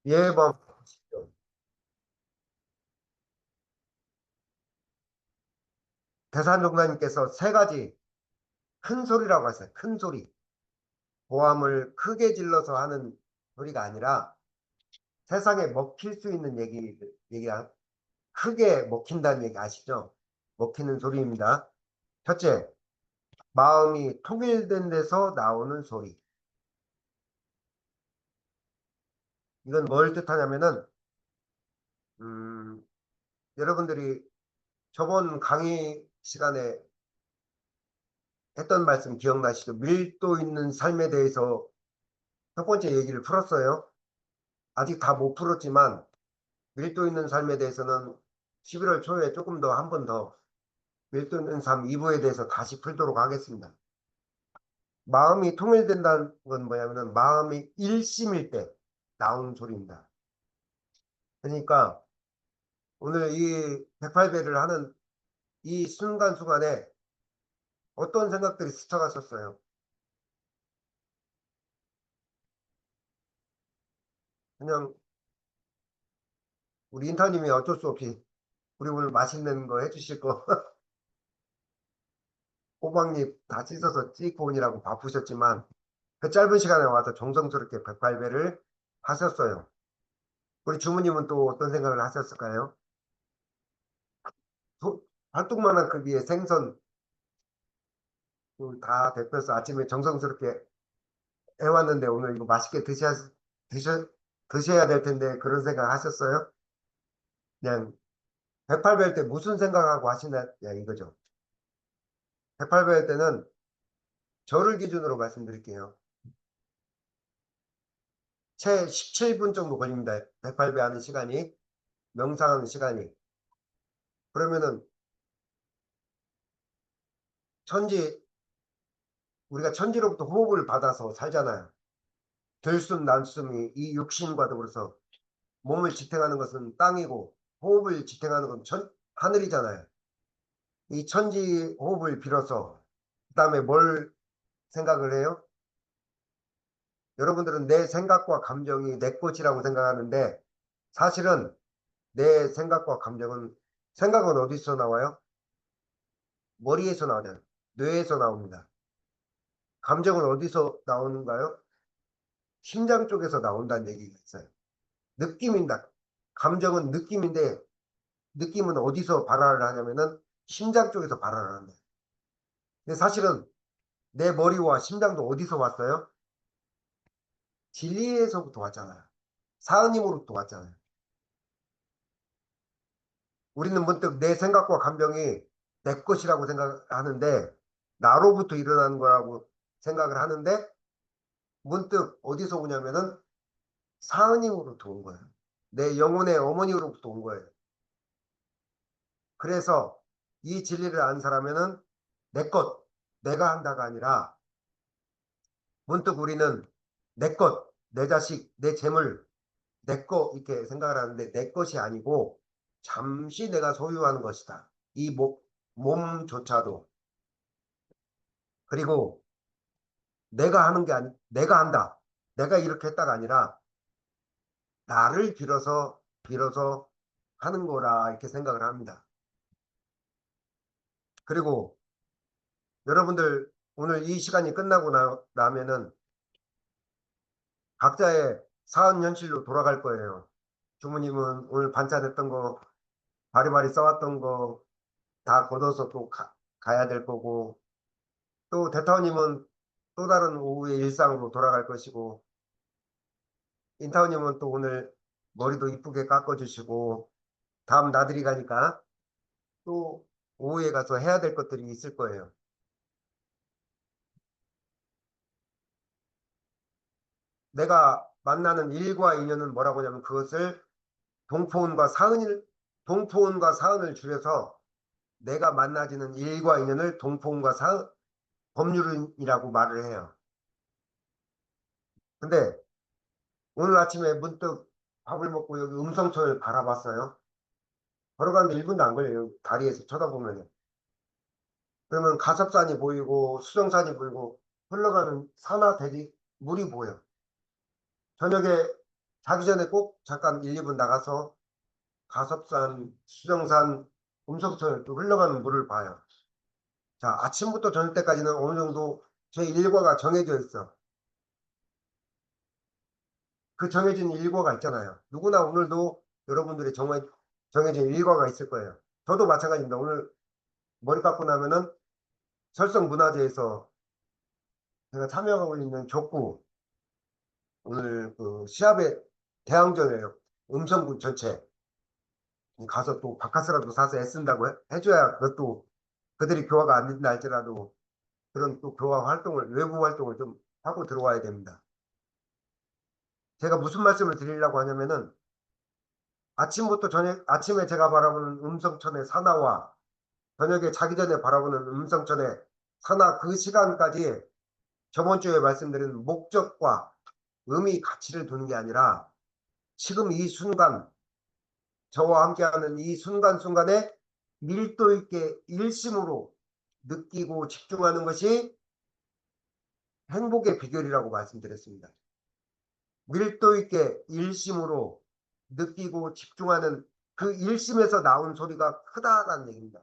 예범 대산종사님께서 세 가지 큰 소리라고 하셨어요. 큰 소리. 고함을 크게 질러서 하는 소리가 아니라 세상에 먹힐 수 있는 얘기가 크게 먹힌다는 얘기 아시죠? 먹히는 소리입니다. 첫째, 마음이 통일된 데서 나오는 소리. 이건 뭘 뜻하냐면은, 음, 여러분들이 저번 강의 시간에 했던 말씀 기억나시죠? 밀도 있는 삶에 대해서 첫 번째 얘기를 풀었어요. 아직 다 못 풀었지만 밀도 있는 삶에 대해서는 11월 초에 조금 더 한 번 더 밀도 있는 삶 2부에 대해서 다시 풀도록 하겠습니다. 마음이 통일된다는 건 뭐냐면은 마음이 일심일 때 나오는 소리입니다. 그러니까 오늘 이 108배를 하는 이 순간순간에 어떤 생각들이 스쳐갔었어요. 그냥 우리 인타님이 어쩔 수 없이 우리 오늘 맛있는 거 해주실 거 호박잎 다 씻어서 찍고 오느라고 바쁘셨지만 그 짧은 시간에 와서 정성스럽게 108배를 하셨어요. 우리 주무님은 또 어떤 생각을 하셨을까요? 팔뚝만한 크기의 생선 다 데펴서 아침에 정성스럽게 해왔는데 오늘 이거 맛있게 드셔, 드셔야 될 텐데 그런 생각 하셨어요? 그냥 108배 할 때 무슨 생각하고 하시냐 이거죠. 108배 할 때는 저를 기준으로 말씀드릴게요. 채 17분 정도 걸립니다. 108배 하는 시간이, 명상하는 시간이. 그러면은 천지, 우리가 천지로부터 호흡을 받아서 살잖아요. 들숨 날숨이 이 육신과 더불어서 몸을 지탱하는 것은 땅이고 호흡을 지탱하는 건 하늘이잖아요. 이 천지 호흡을 빌어서 그다음에 뭘 생각을 해요? 여러분들은 내 생각과 감정이 내 것이라고 생각하는데 사실은 내 생각과 감정은 생각은 어디서 나와요? 머리에서 나오잖아요. 뇌에서 나옵니다. 감정은 어디서 나오는가요? 심장 쪽에서 나온다는 얘기가 있어요. 느낌입니다. 감정은 느낌인데 느낌은 어디서 발화를 하냐면은 심장 쪽에서 발화를 한다. 근데 사실은 내 머리와 심장도 어디서 왔어요? 진리에서부터 왔잖아요. 사은님으로부터 왔잖아요. 우리는 문득 내 생각과 감정이 내 것이라고 생각하는데 나로부터 일어나는 거라고 생각을 하는데 문득 어디서 오냐면은 사은님으로부터 온 거예요. 내 영혼의 어머니로부터 온 거예요. 그래서 이 진리를 안 사람에는 내 것, 내가 한다가 아니라 문득 우리는 내 것, 내 자식, 내 재물, 내 거 이렇게 생각을 하는데 내 것이 아니고 잠시 내가 소유하는 것이다. 이 몸조차도. 그리고 내가 하는 게 아니, 내가 한다. 내가 이렇게 했다가 아니라 나를 빌어서 하는 거라 이렇게 생각을 합니다. 그리고 여러분들 오늘 이 시간이 끝나고 나면은 각자의 사은 현실로 돌아갈 거예요. 주무님은 오늘 반찬했던 거, 바리바리 써왔던 거 다 걷어서 또 가야 될 거고, 또 대타원님은 또 다른 오후의 일상으로 돌아갈 것이고, 인타원님은 또 오늘 머리도 이쁘게 깎아주시고, 다음 나들이 가니까 또 오후에 가서 해야 될 것들이 있을 거예요. 내가 만나는 일과 인연은 뭐라고 하냐면 그것을 동포운과 동포운과 사은을 줄여서 내가 만나지는 일과 인연을 동포운과 법률이라고 말을 해요. 근데 오늘 아침에 문득 밥을 먹고 여기 음성초를 바라봤어요. 걸어가는데 1분도 안 걸려요. 다리에서 쳐다보면. 그러면 가섭산이 보이고 수정산이 보이고 흘러가는 산하 대리 물이 보여. 저녁에 자기 전에 꼭 잠깐 1, 2분 나가서 가섭산, 수정산, 음성천을 또 흘러가는 물을 봐요. 자, 아침부터 저녁 때까지는 어느 정도 제 일과가 정해져 있어. 그 정해진 일과가 있잖아요. 누구나 오늘도 여러분들이 정해진 일과가 있을 거예요. 저도 마찬가지입니다. 오늘 머리 깎고 나면은 설성문화제에서 제가 참여하고 있는 족구 오늘 그 시합에 대항전이에요. 음성군 전체 가서 또 바카스라도 사서 애쓴다고 해줘야 그것도 그들이 교화가 안 된다 할지라도 그런 또 교화 활동을 외부 활동을 좀 하고 들어와야 됩니다. 제가 무슨 말씀을 드리려고 하냐면은 아침부터 저녁 아침에 제가 바라보는 음성천의 산하와 저녁에 자기 전에 바라보는 음성천의 산하 그 시간까지 저번 주에 말씀드린 목적과 의미 가치를 두는 게 아니라 지금 이 순간 저와 함께하는 이 순간순간에 밀도 있게 일심으로 느끼고 집중하는 것이 행복의 비결이라고 말씀드렸습니다. 밀도 있게 일심으로 느끼고 집중하는 그 일심에서 나온 소리가 크다라는 얘기입니다.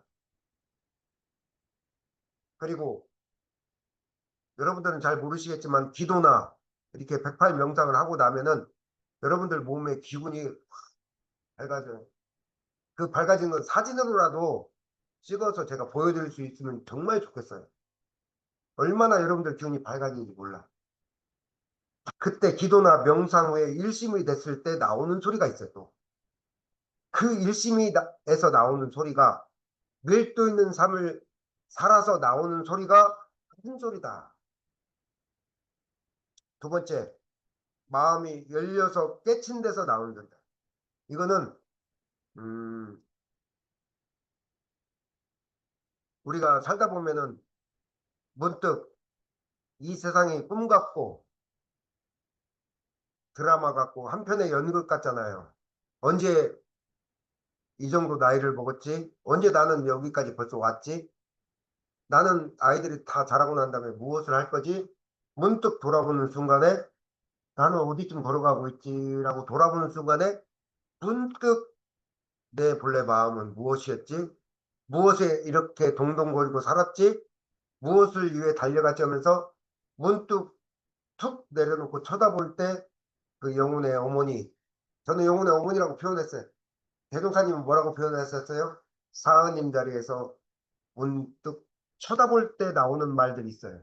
그리고 여러분들은 잘 모르시겠지만 기도나 이렇게 108명상을 하고 나면은 여러분들 몸의 기분이 밝아져요. 그 밝아진 건 사진으로라도 찍어서 제가 보여드릴 수 있으면 정말 좋겠어요. 얼마나 여러분들 기분이 밝아지는지 몰라. 그때 기도나 명상 후에 일심이 됐을 때 나오는 소리가 있어요. 또. 그 일심에서 나오는 소리가 밀도 있는 삶을 살아서 나오는 소리가 큰 소리다. 두 번째, 마음이 열려서 깨친 데서 나오는 소리다. 이거는 우리가 살다 보면은 문득 이 세상이 꿈 같고 드라마 같고 한편의 연극 같잖아요. 언제 이 정도 나이를 먹었지? 언제 나는 여기까지 벌써 왔지? 나는 아이들이 다 자라고 난 다음에 무엇을 할 거지? 문득 돌아보는 순간에 나는 어디쯤 걸어가고 있지라고 돌아보는 순간에 문득 내 본래 마음은 무엇이었지? 무엇에 이렇게 동동거리고 살았지? 무엇을 위해 달려갔지 하면서 문득 툭 내려놓고 쳐다볼 때 그 영혼의 어머니, 저는 영혼의 어머니라고 표현했어요. 대종사님은 뭐라고 표현했었어요? 사은님 자리에서 문득 쳐다볼 때 나오는 말들이 있어요.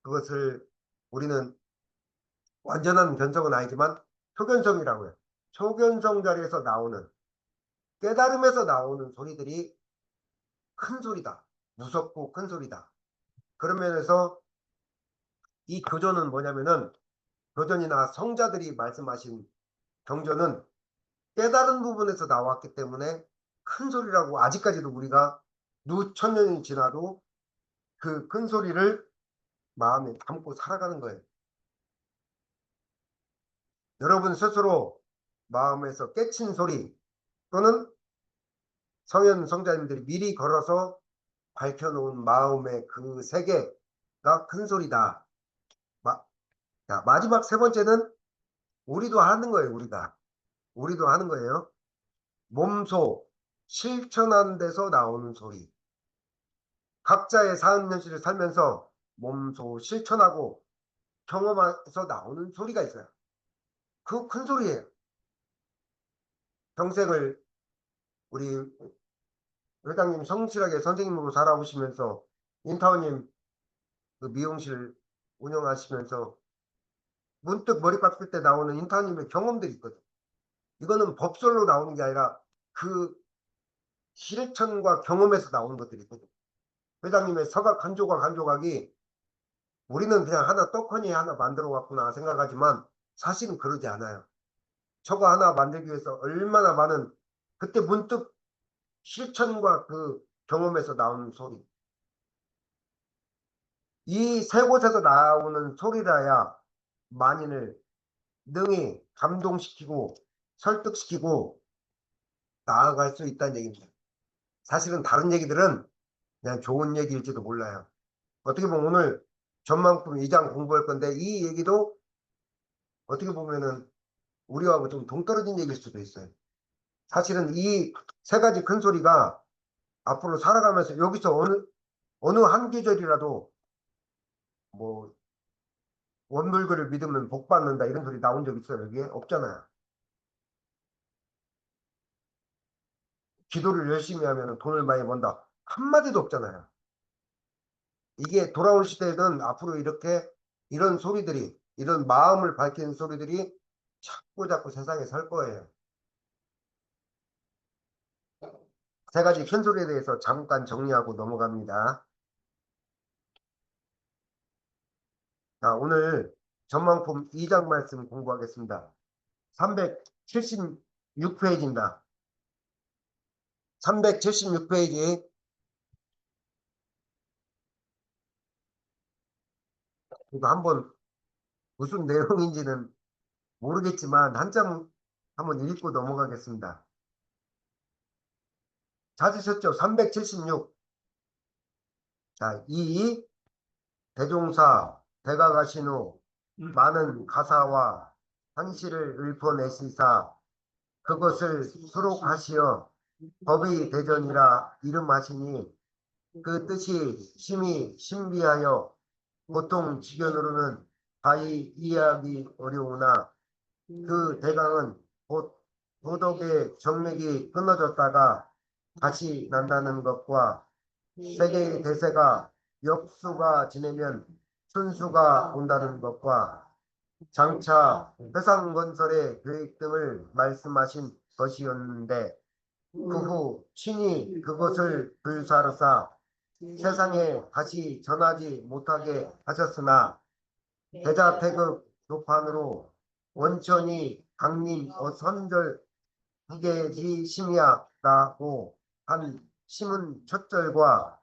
그것을 우리는 완전한 견성은 아니지만 초견성이라고 해요. 초견성 자리에서 나오는 깨달음에서 나오는 소리들이 큰 소리다. 무섭고 큰 소리다. 그런 면에서 이 교전은 뭐냐면은 교전이나 성자들이 말씀하신 경전은 깨달은 부분에서 나왔기 때문에 큰 소리라고 아직까지도 우리가 누천년이 지나도 그 큰 소리를 마음에 담고 살아가는 거예요. 여러분 스스로 마음에서 깨친 소리 또는 성현 성자님들이 미리 걸어서 밝혀놓은 마음의 그 세계가 큰 소리다. 자, 마지막 세 번째는 우리도 하는 거예요. 우리도 하는 거예요. 몸소 실천하는 데서 나오는 소리. 각자의 삶 현실을 살면서 몸소 실천하고 경험해서 나오는 소리가 있어요. 그 큰 소리예요. 평생을 우리 회장님 성실하게 선생님으로 살아오시면서 인타원님 그 미용실 운영하시면서 문득 머리 깎을 때 나오는 인타원님의 경험들이 있거든. 이거는 법설로 나오는 게 아니라 그 실천과 경험에서 나오는 것들이 있거든. 회장님의 서각 한 조각 한 조각이 우리는 그냥 하나 떡하니 하나 만들어 왔구나 생각하지만 사실은 그러지 않아요. 저거 하나 만들기 위해서 얼마나 많은 그때 문득 실천과 그 경험에서 나오는 소리. 이 세 곳에서 나오는 소리라야 만인을 능히 감동시키고 설득시키고 나아갈 수 있다는 얘기입니다. 사실은 다른 얘기들은 그냥 좋은 얘기일지도 몰라요. 어떻게 보면 오늘 전만큼 2장 공부할 건데 이 얘기도 어떻게 보면은 우리하고 좀 동떨어진 얘기일 수도 있어요. 사실은 이 세 가지 큰 소리가 앞으로 살아가면서 여기서 어느 한 계절이라도 뭐 원불교를 믿으면 복 받는다 이런 소리 나온 적 있어요? 여기에? 없잖아요. 기도를 열심히 하면 돈을 많이 번다. 한마디도 없잖아요. 이게 돌아올 시대에는 앞으로 이렇게 이런 소리들이, 이런 마음을 밝히는 소리들이 자꾸 자꾸 세상에 설 거예요. 세 가지 큰 소리에 대해서 잠깐 정리하고 넘어갑니다. 자, 오늘 전망품 2장 말씀 공부하겠습니다. 376페이지입니다. 376페이지. 이거 한번 무슨 내용인지는 모르겠지만 한장 한번 읽고 넘어가겠습니다. 찾으셨죠? 376. 자, 이 대종사 대가가신 후 많은 가사와 한시를 읊어내시사 그것을 수록하시어 법의 대전이라 이름하시니 그 뜻이 심히 신비하여 보통 지견으로는 가히 이해하기 어려우나 그 대강은 곧 도덕의 정맥이 끊어졌다가 다시 난다는 것과 세계의 대세가 역수가 지내면 순수가 온다는 것과 장차 회상건설의 계획 등을 말씀하신 것이었는데 그 후 친히 그것을 불사르사 세상에 다시 전하지 못하게 하셨으나 대자태극 도판으로 원천이 강림 선절 후계지 심이야라고 한 심은 첫절과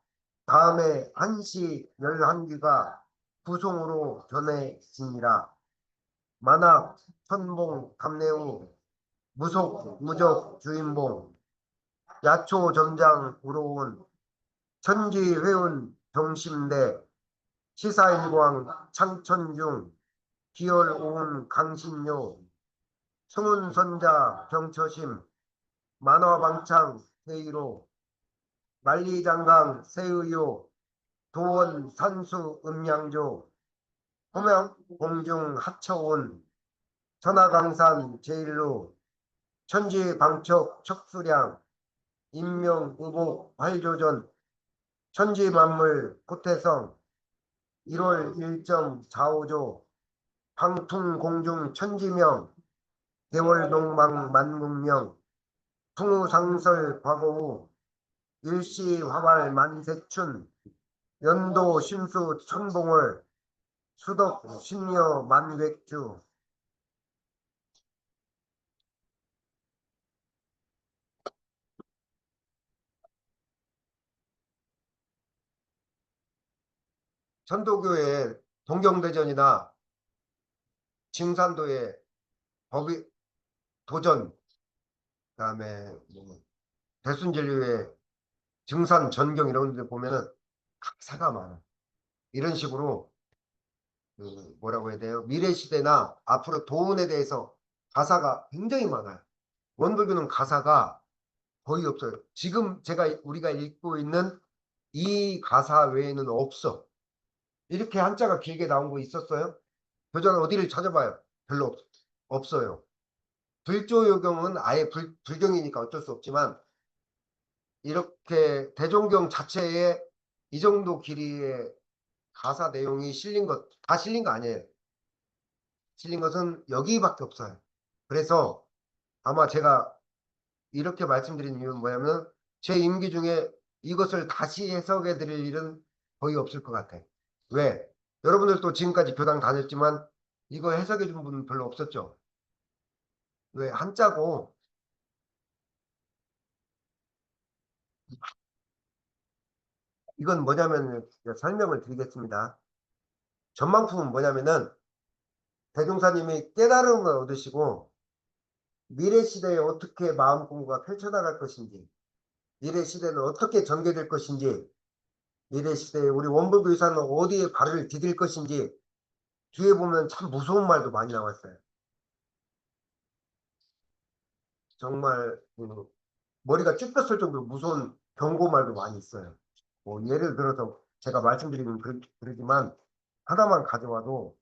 다음에 한시 열한기가 부송으로 전해지니라. 만학 천봉 감내후 무속 무적 주인봉 야초 점장 우로운 천지회운 정심대 시사일광 창천중 기열오은 강신료 승운선자 병처심 만화방창 세이로 만리장강 세의요 도원 산수 음양조 호명 공중 하처온 천하강산 제일로 천지방척 척수량 인명의복 활조전 천지만물 포태성 1월 1.45조 방풍공중 천지명 개월동방 만문명 풍우상설 과거후 일시화발 만세춘 연도 심수 천봉월 수덕 신여 만백주 천도교의 동경대전이나 징산도의 법이 도전 그다음에 뭐 대순진류의 증산 전경 이런 데 보면은 각사가 많아. 이런 식으로 그 뭐라고 해야 돼요? 미래 시대나 앞으로 도운에 대해서 가사가 굉장히 많아요. 원불교는 가사가 거의 없어요. 지금 우리가 읽고 있는 이 가사 외에는 없어. 이렇게 한자가 길게 나온 거 있었어요? 교전 어디를 찾아봐요? 별로 없어요. 불조요경은 아예 불경이니까 어쩔 수 없지만 이렇게 대종경 자체에 이 정도 길이의 가사 내용이 다 실린 거 아니에요. 실린 것은 여기밖에 없어요. 그래서 아마 제가 이렇게 말씀드린 이유는 뭐냐면 제 임기 중에 이것을 다시 해석해 드릴 일은 거의 없을 것 같아요. 왜? 여러분들도 지금까지 교당 다녔지만 이거 해석해 준 분은 별로 없었죠. 왜? 한자고 이건 뭐냐면 설명을 드리겠습니다. 전망품은 뭐냐면은 대종사님이 깨달음을 얻으시고 미래 시대에 어떻게 마음 공부가 펼쳐나갈 것인지 미래 시대는 어떻게 전개될 것인지 미래 시대에 우리 원불교 의사는 어디에 발을 디딜 것인지 뒤에 보면 참 무서운 말도 많이 나왔어요. 정말 머리가 쭈뼛을 정도로 무서운 경고말도 많이 있어요. 뭐 예를 들어서 제가 말씀드리면 그러지만 하나만 가져와도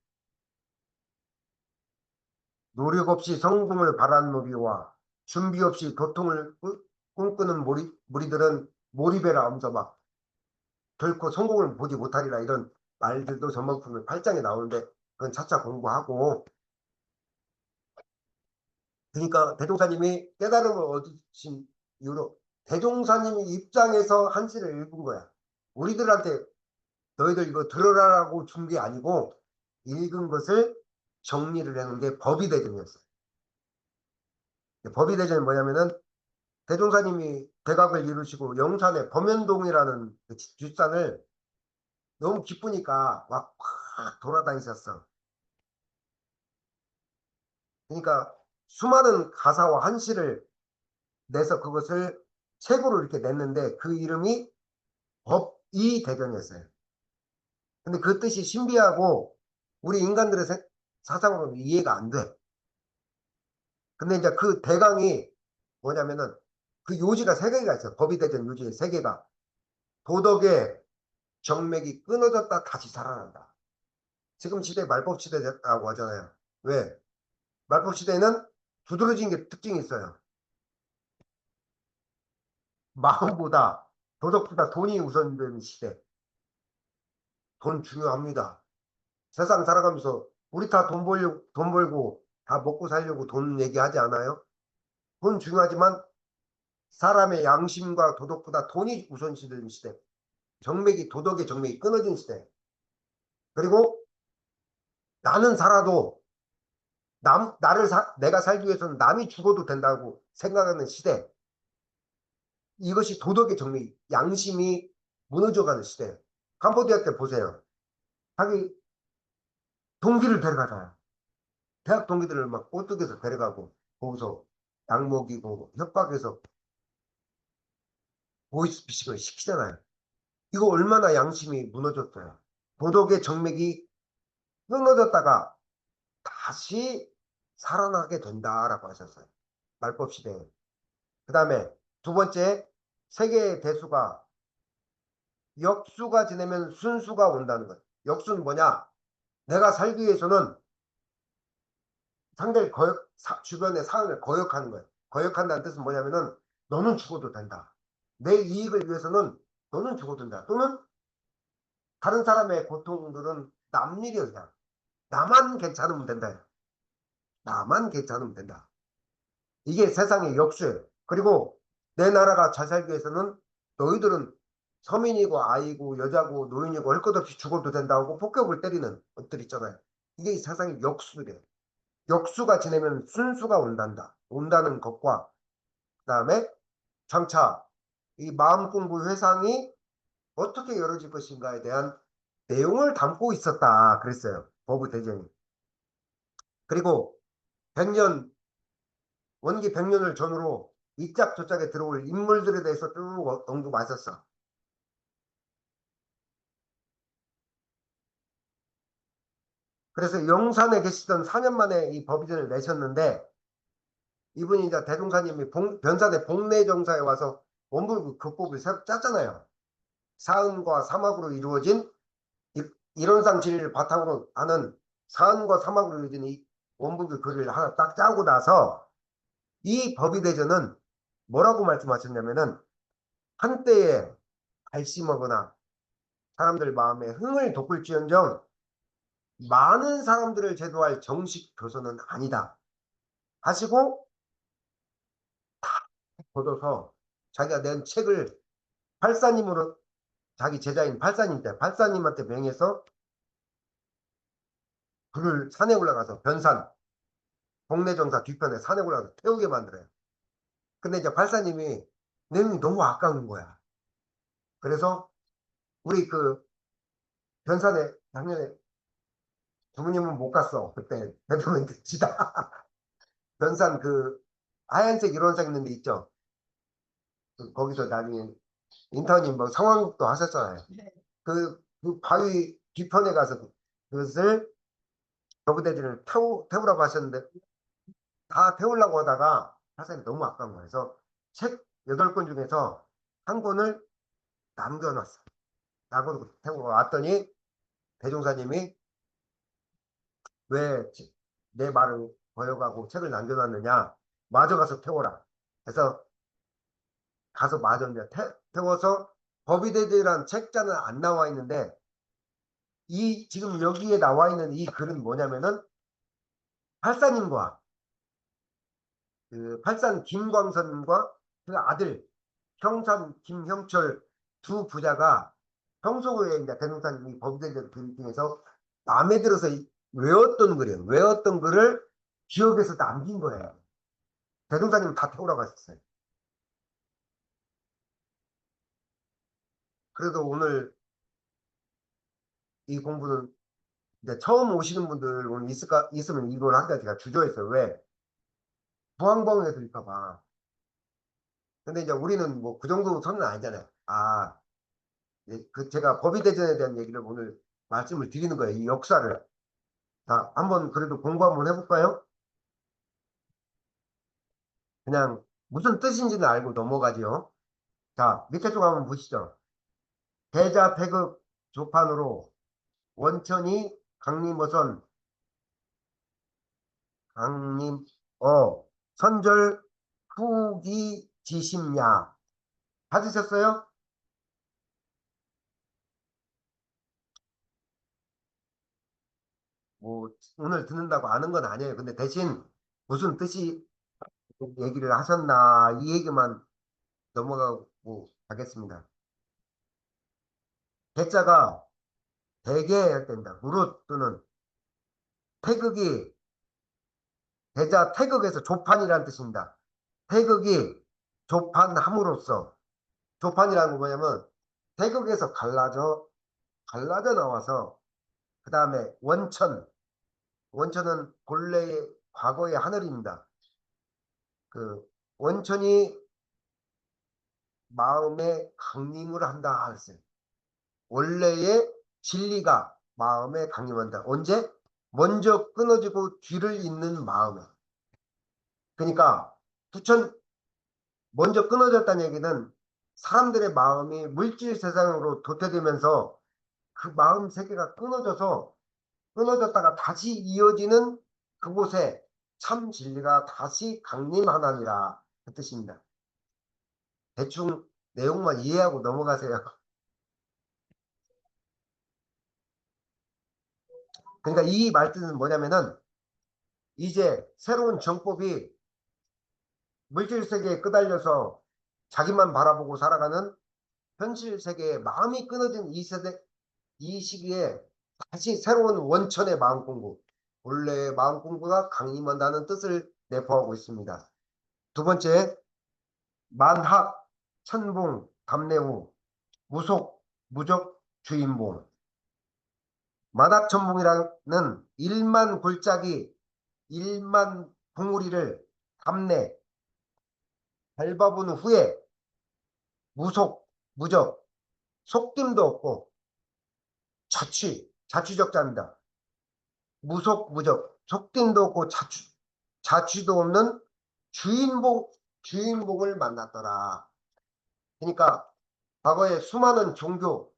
노력 없이 성공을 바라는 무리와 준비 없이 도통을 꿈꾸는 무리들은 몰입해라 하면서 막 결코 성공을 보지 못하리라 이런 말들도 전문품의 8장에 나오는데 그건 차차 공부하고 그러니까 대종사님이 깨달음을 얻으신 이후로 대종사님 입장에서 한시를 읽은 거야. 우리들한테 너희들 이거 들으라고 준 게 아니고 읽은 것을 정리를 하는 게 법의대전이었어요. 법의대전이 뭐냐면은 대종사님이 대각을 이루시고 영산에 범연동이라는 그 뒷산을 너무 기쁘니까 막 돌아다니셨어. 그러니까 수많은 가사와 한시를 내서 그것을 책으로 이렇게 냈는데 그 이름이 법의대전이었어요. 근데 그 뜻이 신비하고 우리 인간들의 사상으로는 이해가 안 돼. 근데 이제 그 대강이 뭐냐면은 그 요지가 세 개가 있어요. 법의대전 요지 세 개가. 도덕의 정맥이 끊어졌다 다시 살아난다. 지금 시대 말법 시대라고 하잖아요. 왜? 말법 시대는 두드러진 게 특징이 있어요. 마음보다 도덕보다 돈이 우선되는 시대. 돈 중요합니다. 세상 살아가면서 우리 다 돈 벌고 다 먹고 살려고 돈 얘기하지 않아요? 돈 중요하지만 사람의 양심과 도덕보다 돈이 우선시되는 시대. 도덕의 정맥이 끊어진 시대. 그리고 나는 살아도 내가 살기 위해서는 남이 죽어도 된다고 생각하는 시대. 이것이 도덕의 정맥, 양심이 무너져가는 시대. 캄보디아 때 보세요. 자기 동기를 데려가잖아요. 대학 동기들을 막 꼴뚜기에서 데려가고 거기서 약 먹이고 협박해서 보이스피싱을 시키잖아요. 이거 얼마나 양심이 무너졌어요. 도덕의 정맥이 끊어졌다가 다시 살아나게 된다라고 하셨어요. 말법 시대에. 그 다음에 두 번째, 세계의 대수가 역수가 지내면 순수가 온다는 것. 역수는 뭐냐? 내가 살기 위해서는 상대를 주변의 상황을 거역하는 거예요. 거역한다는 뜻은 뭐냐면은 너는 죽어도 된다. 내 이익을 위해서는 너는 죽어도 된다. 또는 다른 사람의 고통들은 남 일이야 그냥. 나만 괜찮으면 된다. 나만 괜찮으면 된다. 이게 세상의 역수예요. 그리고 내 나라가 잘 살기 위해서는 너희들은 서민이고 아이고 여자고 노인이고 할 것 없이 죽어도 된다고 폭격을 때리는 것들 있잖아요. 이게 세상의 역수들이에요. 역수가 지내면 순수가 온다는 것과 그다음에 장차 이 마음 공부 회상이 어떻게 이루어질 것인가에 대한 내용을 담고 있었다 그랬어요. 법의 대전이. 그리고 100년 원기 100년을 전후로 이 짝 저 짝에 들어올 인물들에 대해서 쭉 언급하셨어. 그래서 영산에 계시던 4년 만에 이 법의전을 내셨는데 이분이 이제 대종사님이 변산의 복례정사에 와서 원불 극법을 새로 짰잖아요. 사은과 사막으로 이루어진 이론상 진리를 바탕으로 하는 사은과 사막으로 이루어진 이 원불교 글을 하나 딱 짜고 나서 이 법의대전은 뭐라고 말씀하셨냐면은 한때에 발심하거나 사람들 마음에 흥을 돋굴지언정 많은 사람들을 제도할 정식 교서는 아니다 하시고 걷어서 자기가 낸 책을 팔사님으로 자기 제자인 팔사님한테 명해서 불을 산에 올라가서 변산 복례정사 뒤편에 산에 올라가서 태우게 만들어요. 근데 이제 팔사님이 내용이 너무 아까운 거야. 그래서 우리 그 변산에 작년에 주무님은 못 갔어. 그때 대통령 지다. 변산 그 하얀색 이론상 있는 데 있죠. 거기서 나중에 인턴님 뭐 상황도 하셨잖아요. 그 바위 뒤편에 가서 그것을 거부대들을 태우라고 하셨는데 다 태우려고 하다가 팔산이 너무 아까운 거예요. 그래서 책 8권 중에서 한 권을 남겨놨어. 남겨놓고 왔더니 대종사님이 왜 내 말을 거역하고 책을 남겨놨느냐. 마저 가서 태워라. 그래서 가서 마저 이제 태워서 법의대제라는 책자는 안 나와 있는데 이 지금 여기에 나와 있는 이 글은 뭐냐면은 팔사님과 그 팔산 김광선과 그 아들 형산 김형철 두 부자가 평소에 이제 대동사님이 법의대제 글 중에서 마음에 들어서 외웠던 글이에요. 외웠던 글을 기억해서 남긴 거예요. 대동사님 다 태우라고 했었어요. 그래도 오늘 이 공부는 이제 처음 오시는 분들 오늘 있으면 이걸 한다 제가 주저했어요. 왜? 부항봉에 들릴까 봐. 근데 이제 우리는 뭐 그 정도 선은 아니잖아요. 아, 그 제가 법의대전에 대한 얘기를 오늘 말씀을 드리는 거예요. 이 역사를. 자, 한번 그래도 공부 한번 해볼까요? 그냥 무슨 뜻인지는 알고 넘어가지요. 자, 밑에 쪽 한번 보시죠. 대자태극 조판으로 원천이 강림어선 강림 선절 후기 지심야 찾으셨어요? 뭐 오늘 듣는다고 아는 건 아니에요. 근데 대신 무슨 뜻이 얘기를 하셨나 이 얘기만 넘어가고 가겠습니다. 대자가 대개 할 때입니다. 무릇 또는 태극이 대자 태극에서 조판이라는 뜻입니다. 태극이 조판함으로써 조판이라는 건 뭐냐면 태극에서 갈라져 나와서 그 다음에 원천은 본래의 과거의 하늘입니다. 그 원천이 마음에 강림을 한다 했어요. 원래의 진리가 마음에 강림한다. 언제? 먼저 끊어지고 뒤를 잇는 마음에. 그러니까 부천 먼저 끊어졌다는 얘기는 사람들의 마음이 물질 세상으로 도태되면서 그 마음 세계가 끊어졌다가 다시 이어지는 그곳에 참 진리가 다시 강림하나니라 그 뜻입니다. 대충 내용만 이해하고 넘어가세요. 그러니까 이 말뜻은 뭐냐면은 이제 새로운 정법이 물질 세계에 끄달려서 자기만 바라보고 살아가는 현실 세계에 마음이 끊어진 이 시기에 다시 새로운 원천의 마음 공부, 본래의 마음 공부가 강림한다는 뜻을 내포하고 있습니다. 두 번째, 만학, 천봉, 답례후, 무속, 무적, 주인봉. 만학천봉이라는 일만 골짜기, 일만 봉우리를 답례, 밟아본 후에 무속, 무적, 속김도 없고 자취적자입니다. 무속, 무적, 속김도 없고 자취도 없는 주인복을 만났더라. 그러니까 과거에 수많은 종교,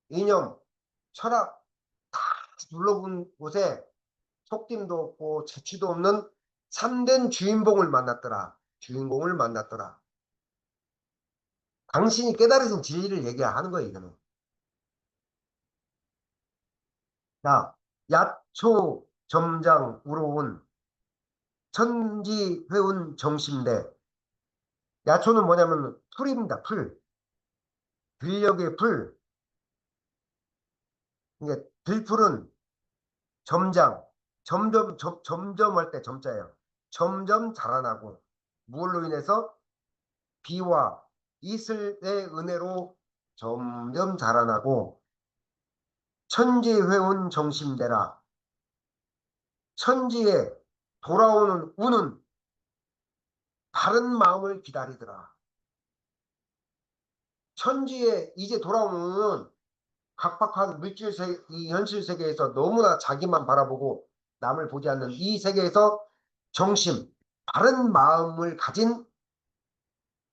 이념, 철학 다 둘러본 곳에 속김도 없고 자취도 없는 참된 주인공을 만났더라. 주인공을 만났더라. 당신이 깨달으신 진리를 얘기하는 거예요, 이거는. 자, 야초 점장 우로운 천지회운 정신대. 야초는 뭐냐면 풀입니다. 풀. 들녘의 풀. 이게 들풀은 점장. 점점 할 때 점자예요. 점점 자라나고 무엇로 인해서 비와 이슬의 은혜로 점점 자라나고 천지회운 정신대라. 천지에 돌아오는 운은 다른 마음을 기다리더라. 천지에 이제 돌아오는 운은 각박한 이 현실 세계에서 너무나 자기만 바라보고 남을 보지 않는 이 세계에서 정심, 바른 마음을 가진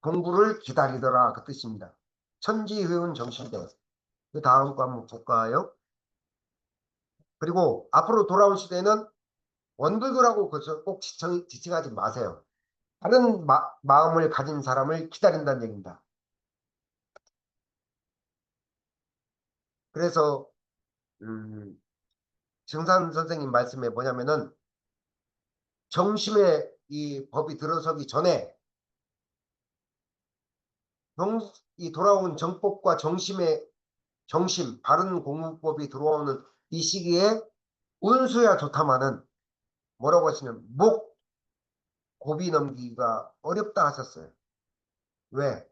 공부를 기다리더라. 그 뜻입니다. 천지회운 정신대. 그 다음 거 한번 볼까요? 그리고 앞으로 돌아올 시대는 원불교라고 그것을 꼭 지칭하지 마세요. 바른 마음을 가진 사람을 기다린다는 얘기입니다. 그래서 증산 선생님 말씀에 뭐냐면은 정심의 이 법이 들어서기 전에 이 돌아온 정법과 정심, 바른 공부법이 들어오는 이 시기에 운수야 좋다마는 뭐라고 하시냐면 고비 넘기기가 어렵다 하셨어요. 왜?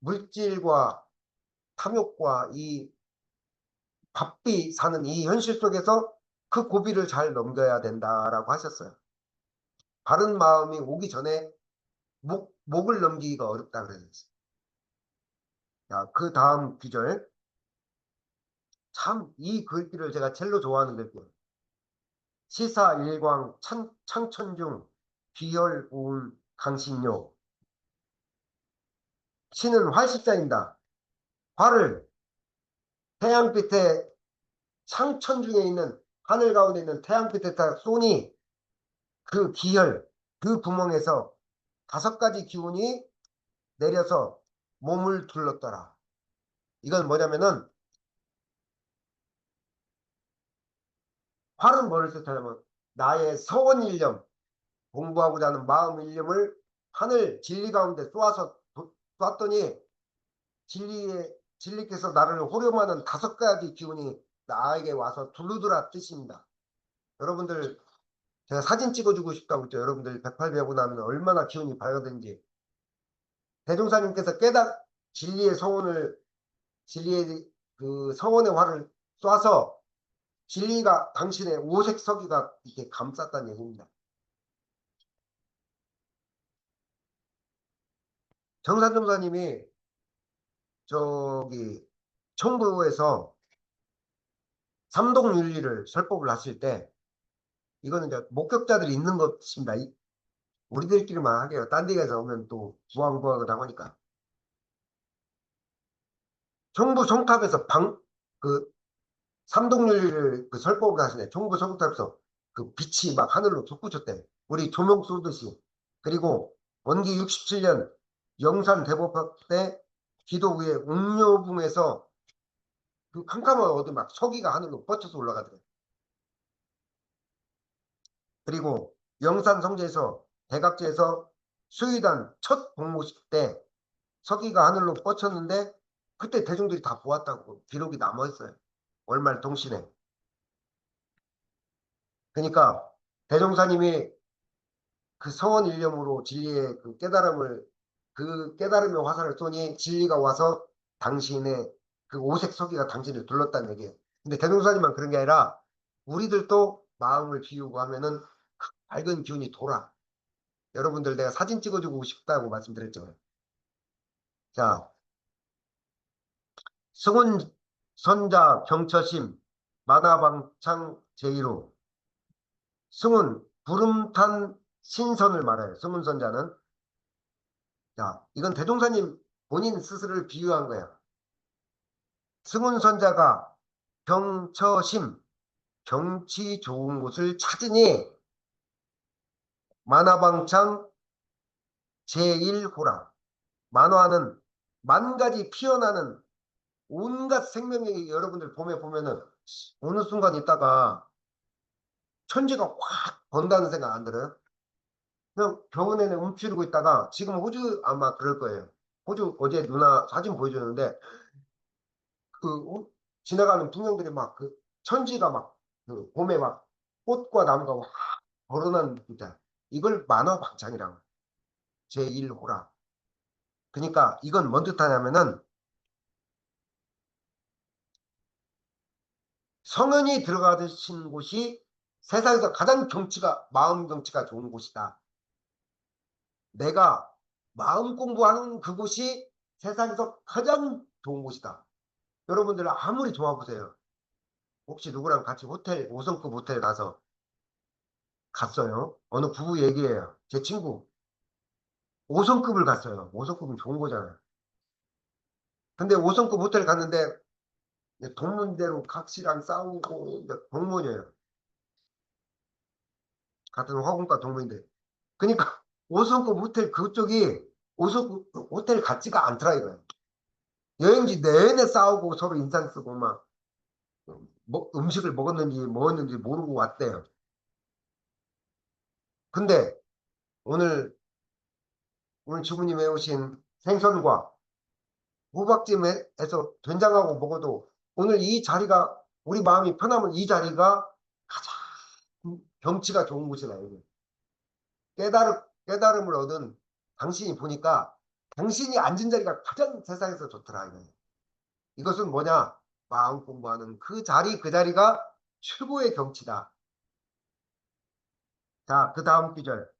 물질과 탐욕과 이 바삐 사는 이 현실 속에서 그 고비를 잘 넘겨야 된다라고 하셨어요. 바른 마음이 오기 전에 목을 넘기기가 어렵다 그랬어요. 자, 그 다음 구절. 참, 이 글귀를 제가 첼로 좋아하는 글귀예요. 시사일광 창천중 귀혈우운 강신료. 신은 활식자입니다. 활을 태양빛에 창천중에 있는 하늘 가운데 있는 태양빛에 다 쏘니 그 기혈, 그 구멍에서 5가지 기운이 내려서 몸을 둘렀더라. 이건 뭐냐면은 활은 뭐를 뜻하냐면 나의 서원 일념, 공부하고자 하는 마음 일념을 하늘 진리 가운데 쏘았더니 진리께서 나를 호렴하는 5가지 기운이 나에게 와서 두르더라 뜻입니다. 여러분들 제가 사진 찍어주고 싶다고 했죠. 여러분들 108배하고 나면 얼마나 기운이 밝아든지. 대종사님께서 진리의 그 성원의 활을 쏴서 진리가 당신의 오색 서기가 이렇게 감쌌다는 얘기입니다. 정산정사님이 저기 청부에서 삼동윤리를 설법을 하실 때 이거는 이제 목격자들이 있는 것입니다. 우리들끼리만 하게요. 딴 데 가서 오면 또 부황부황을 하니까. 청부 성탑에서 그 삼동윤리를 그 설법을 하시네. 청부 성탑에서 그 빛이 막 하늘로 솟구쳤대. 우리 조명 쏘듯이. 그리고 원기 67년 영산 대법학 때 기도 후에 웅료붕에서 그 캄캄한 어디 막 서기가 하늘로 뻗쳐서 올라가더래. 그리고 영산 성지에서 대각지에서 수의단 첫 공모식 때 서기가 하늘로 뻗쳤는데 그때 대중들이 다 보았다고 기록이 남아있어요. 월말 동신에. 그러니까 대종사님이 그 서원 일념으로 진리의 그 깨달음의 화살을 쏘니 진리가 와서 당신의 그 오색 서기가 당신을 둘렀다는 얘기예요. 근데 대종사님만 그런 게 아니라 우리들도 마음을 비우고 하면은 그 밝은 기운이 돌아. 여러분들 내가 사진 찍어주고 싶다고 말씀드렸죠. 자, 승훈 선자 경처심 만화방창 제1호 승훈 구름탄 신선을 말해요. 승훈 선자는 자, 이건 대종사님 본인 스스로를 비유한 거야. 승훈 선자가 경처심 경치 좋은 곳을 찾으니 만화방창 제1호라. 만화는 만 가지 피어나는 온갖 생명력이 여러분들 보면은 어느 순간 있다가 천지가 확 번다는 생각 안 들어요? 그냥 병원에는 움츠리고 있다가 지금 호주 아마 그럴 거예요. 호주 어제 누나 사진 보여줬는데 지나가는 풍경들이 막 그 천지가 막 그 봄에 막 꽃과 나무가 확 벌어난 진짜 이걸 만화방창이라고 제1호라. 그러니까 이건 뭔 뜻하냐면은 성현이 들어가신 곳이 세상에서 가장 마음 경치가 좋은 곳이다. 내가 마음 공부하는 그곳이 세상에서 가장 좋은 곳이다. 여러분들 아무리 좋아보세요. 혹시 누구랑 같이 호텔, 5성급 호텔 가서 갔어요. 어느 부부 얘기예요. 제 친구. 5성급을 갔어요. 5성급은 좋은 거잖아요. 근데 5성급 호텔 갔는데 동문대로 각시랑 싸우고 이제 동문이에요. 같은 화공과 동문인데. 그러니까 5성급 호텔 그쪽이 5성급 호텔 같지가 않더라 이거예요. 여행지 내내 싸우고 서로 인상 쓰고 막 음식을 먹었는지 먹었는지 모르고 왔대요. 근데 오늘 주부님 해오신 생선과 호박찜에서 된장하고 먹어도 오늘 이 자리가 우리 마음이 편하면 이 자리가 가장 경치가 좋은 곳이라 여기. 깨달음을 얻은 당신이 보니까 당신이 앉은 자리가 가장 세상에서 좋더라 이거. 이것은 뭐냐? 마음 공부하는 그 자리가 최고의 경치다. 자, 그 다음 구절.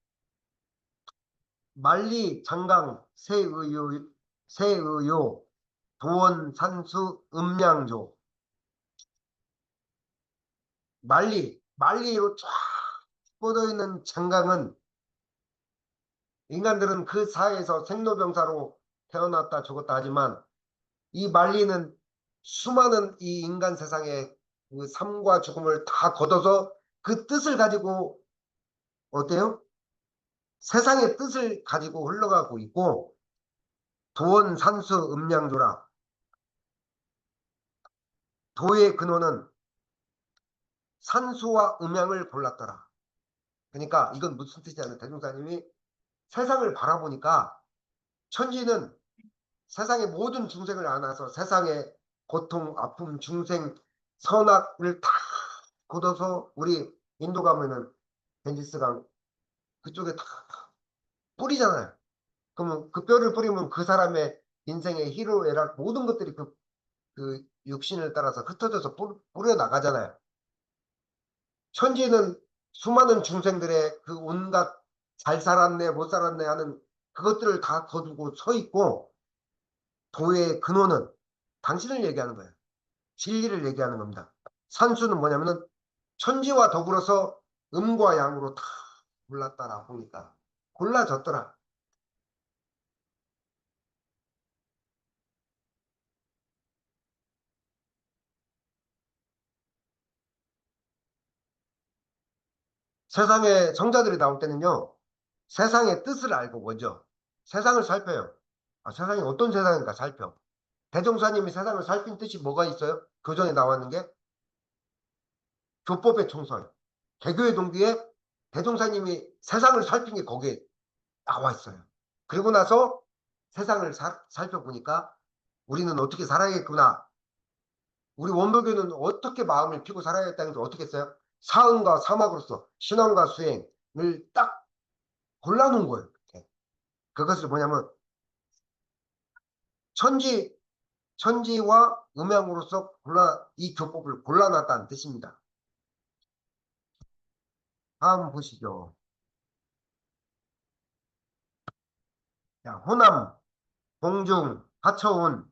만리 장강 세의요 도원 산수 음양조. 만리로 쫙 뻗어 있는 장강은 인간들은 그 사이에서 생로병사로 태어났다 죽었다 하지만 이 만리는 수많은 이 인간 세상의 그 삶과 죽음을 다 걷어서 그 뜻을 가지고 어때요? 세상의 뜻을 가지고 흘러가고 있고 도원 산수 음양조라. 도의 근원은 산수와 음양을 골랐더라. 그러니까 이건 무슨 뜻이냐면 대종사님이 세상을 바라보니까 천지는 세상의 모든 중생을 안아서 세상의 고통, 아픔, 중생, 선악을 다 걷어서 우리 인도 가면은 겐지스강 그쪽에 다 뿌리잖아요. 그러면 그 뼈를 뿌리면 그 사람의 인생의 희로애락 모든 것들이 그 육신을 따라서 흩어져서 뿌려 나가잖아요. 천지는 수많은 중생들의 그 온갖 잘 살았네 못 살았네 하는 그것들을 다 거두고 서 있고 도의 근원은 당신을 얘기하는 거예요. 진리를 얘기하는 겁니다. 산수는 뭐냐면은 천지와 더불어서 음과 양으로 다 골랐다라 보니까 골라졌더라. 세상에 성자들이 나올 때는요. 세상의 뜻을 알고 먼저 세상을 살펴요. 아, 세상이 어떤 세상인가 살펴. 대종사님이 세상을 살핀 뜻이 뭐가 있어요? 교전에 나왔는 게 교법의 총설. 개교의 동기에 대종사님이 세상을 살핀 게 거기에 나와 있어요. 그리고 나서 세상을 살펴보니까 우리는 어떻게 살아야겠구나. 우리 원불교는 어떻게 마음을 피고 살아야겠다는 걸 어떻게 했어요? 사은과 사막으로서 신앙과 수행을 딱 골라놓은 거예요. 그것을 뭐냐면 천지 천지와 음양으로서 이 교법을 골라놨다는 뜻입니다. 다음 보시죠. 자, 호남, 공중, 하처운,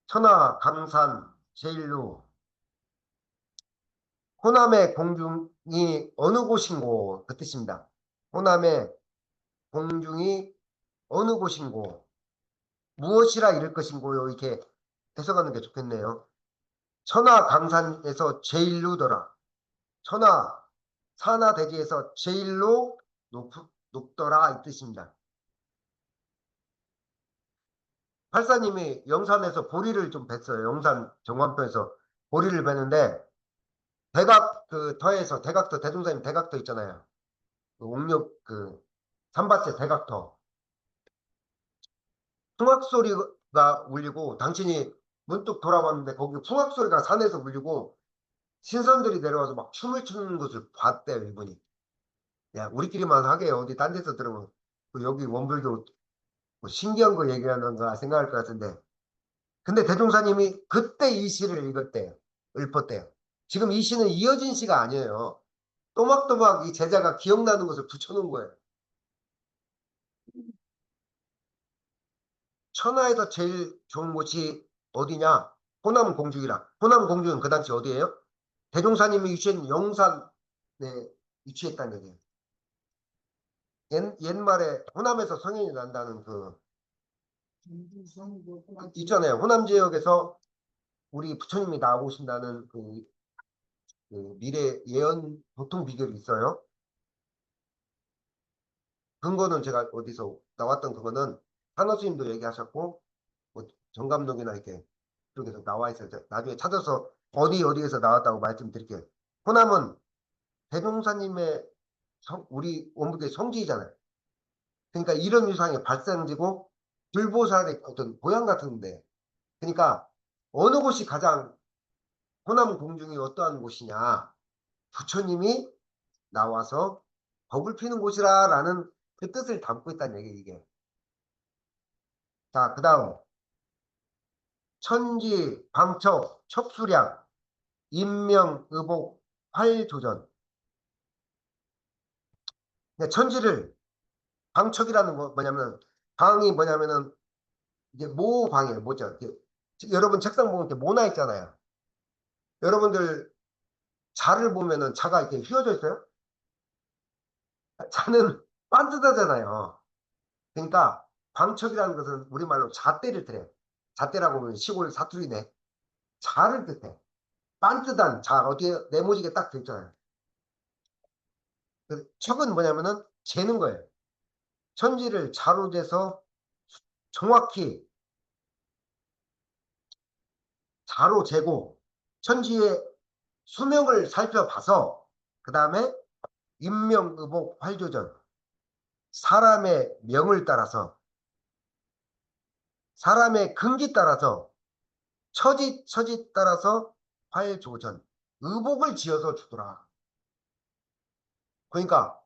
천하, 강산, 제일루. 호남의 공중이 어느 곳인고 그 뜻입니다. 호남의 공중이 어느 곳인고 무엇이라 이를 것인고요. 이렇게 해석하는 게 좋겠네요. 천하 강산에서 제일루더라. 천하 산하 대지에서 제일로 높더라 이 뜻입니다. 팔사님이 영산에서 보리를 좀 뱄어요. 영산 정관편에서 보리를 베는데 대각 그 터에서 대각터 대종사님 대각터 있잖아요. 그 옥력 그 삼바째 대각터 풍악 소리가 울리고 당신이 문득 돌아봤는데 거기 풍악 소리가 산에서 울리고 신선들이 내려와서 막 춤을 추는 것을 봤대요 이분이. 야 우리끼리만 하게 어디 딴 데서 들으면 그 여기 원불교 뭐 신기한 거 얘기하는가 생각할 것 같은데 근데 대종사님이 그때 이 시를 읽었대요. 읊었대요. 지금 이 시는 이어진 시가 아니에요. 또박또박 이 제자가 기억나는 것을 붙여놓은 거예요. 천하에서 제일 좋은 곳이 어디냐? 호남 공중이라. 호남 공중은 그 당시 어디예요? 대종사님이 위치한 영산에 위치했다는 얘기예요. 옛말에 호남에서 성인이 난다는 있잖아요. 호남 지역에서 우리 부처님이 나오신다는 그 미래 예언 보통 비결이 있어요. 근거는 제가 어디서 나왔던 그거는 한호 스님도 얘기하셨고 뭐 정감독이나 이렇게 쪽에서 나와 있어요. 나중에 찾아서 어디에서 나왔다고 말씀드릴게요. 호남은 대종사님의 우리 원불교의 성지이잖아요. 그러니까 이런 유상의 발생지고 불보살의 어떤 고향 같은데, 그러니까 어느 곳이 가장 호남 공중이 어떠한 곳이냐, 부처님이 나와서 법을 피는 곳이라라는 그 뜻을 담고 있다는 얘기 이게. 자, 그 다음 천지 방척 척수량 인명 의복 활조전. 그러니까 천지를 방척이라는 거 뭐냐면, 방이 뭐냐면은 이제 모방이에요. 뭐죠? 여러분 책상 보면 이렇게 모나 있잖아요. 여러분들 자를 보면은 자가 이렇게 휘어져 있어요. 자는 반듯하잖아요. 그러니까 방척이라는 것은 우리말로 잣대를 뜻해요. 잣대라고 하면 시골 사투리네. 자를 뜻해. 반듯한 자, 어디에 네모지게 딱 되있잖아요. 척은 뭐냐면은 재는 거예요. 천지를 자로 재서 정확히 자로 재고 천지의 수명을 살펴봐서 그 다음에 인명의복 활조전, 사람의 명을 따라서 사람의 근기 따라서 처지 따라서 활조전, 의복을 지어서 주더라. 그러니까